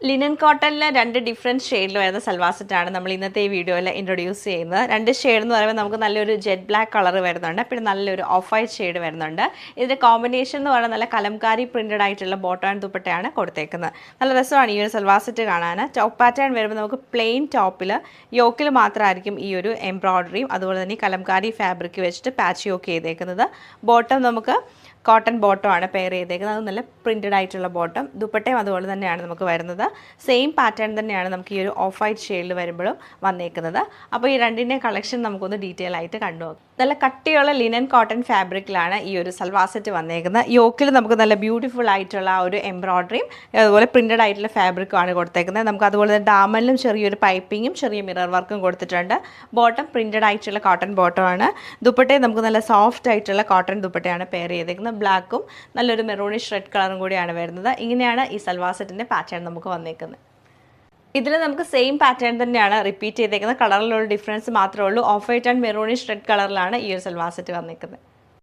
Linen കോട്ടണിൽ 2 different ഷെയ്ഡിൽ വരുന്ന സൽവാർ സെറ്റാണ് നമ്മൾ ഇന്നത്തെ ഈ വീഡിയോയിൽ ഇൻട്രൊഡ്യൂസ് ചെയ്യുന്നത്. 2 ഷെയ്ഡ് എന്ന് പറയുമ്പോൾ നമുക്ക് നല്ലൊരു ജെറ്റ് ബ്ലാക്ക് കളർ വരുന്നുണ്ട്, പിന്നെ നല്ലൊരു ഓഫ് വൈറ്റ് ഷെയ്ഡ് വരുന്നുണ്ട്. ഇതിൻ്റെ കോമ്പിനേഷൻ എന്ന് പറയുന്നത് നല്ല കലംകാരി പ്രിൻറ്റഡ് ആയിട്ടുള്ള ബോട്ടം ആൻഡ് ദുപ്പട്ടയാണ് കൊടുത്തേക്കുന്നത്. നല്ല രസമാണ് ഈ ഒരു സൽവാർ സെറ്റ് കാണാൻ. ടോപ്പ് പാറ്റേൺ വരുമ്പോൾ നമുക്ക് പ്ലെയിൻ ടോപ്പിൽ യോക്കിൽ മാത്രമായിരിക്കും ഈ ഒരു എംബ്രോയ്ഡറിയും അതുപോലെ തന്നെ കലംകാരി ഫാബ്രിക് വെച്ചിട്ട് പാച്ച് യോക്ക് ചെയ്തേക്കുന്നത്. ബോട്ടം നമുക്ക് കോട്ടൺ ബോട്ടം ആണ് പെയർ ചെയ്തേക്കുന്നത്. അത് നല്ല പ്രിൻറ്റഡ് ആയിട്ടുള്ള ബോട്ടം. ദുപ്പട്ടയും അതുപോലെ തന്നെയാണ് നമുക്ക് വരുന്നത്. സെയിം പാറ്റേൺ തന്നെയാണ് നമുക്ക് ഈ ഒരു ഓഫ് വൈറ്റ് ഷെയ്ഡിൽ വരുമ്പോഴും വന്നേക്കുന്നത്. അപ്പോൾ ഈ രണ്ടിൻ്റെ കളക്ഷൻ നമുക്കൊന്ന് ഡീറ്റെയിൽ ആയിട്ട് കണ്ടുപോകാം. നല്ല കട്ടിയുള്ള ലിനൻ കോട്ടൺ ഫാബ്രിക്കിലാണ് ഈ ഒരു സൽവാർ സെറ്റ് വന്നേക്കുന്നത്. യോക്കിൽ നമുക്ക് നല്ല ബ്യൂട്ടിഫുൾ ആയിട്ടുള്ള ആ ഒരു എംബ്രോയ്ഡറിയും അതുപോലെ പ്രിൻറ്റഡ് ആയിട്ടുള്ള ഫാബ്രിക്കുമാണ് കൊടുത്തേക്കുന്നത്. നമുക്ക് അതുപോലെ തന്നെ ഡാമനിലും ചെറിയൊരു പൈപ്പിങ്ങും ചെറിയ മിറർ വർക്കും കൊടുത്തിട്ടുണ്ട്. ബോട്ടം പ്രിൻറ്റഡ് ആയിട്ടുള്ള കോട്ടൺ ബോട്ടമാണ്. ദുപ്പട്ടയും നമുക്ക് നല്ല സോഫ്റ്റ് ആയിട്ടുള്ള കോട്ടൺ ദുപ്പട്ടയാണ് പെയർ ചെയ്തേക്കുന്നത്. ബ്ലാക്കും നല്ലൊരു മെറൂണിഷ് റെഡ് കളറും കൂടിയാണ് വരുന്നത്. ഇങ്ങനെയാണ് ഈ സൽവാർ സെറ്റിൻ്റെ പാറ്റേൺ നമുക്ക് വന്നേക്കുന്നത്. ഇതിൽ നമുക്ക് സെയിം പാറ്റേൺ തന്നെയാണ് റിപ്പീറ്റ് ചെയ്തേക്കുന്നത്. കളറിലുള്ള ഡിഫറൻസ് മാത്രമേ ഉള്ളൂ. Of white and maroonish red കളറിലാണ് ഈ ഒരു സൽവാർ സെറ്റ് വന്നേക്കുന്നത്.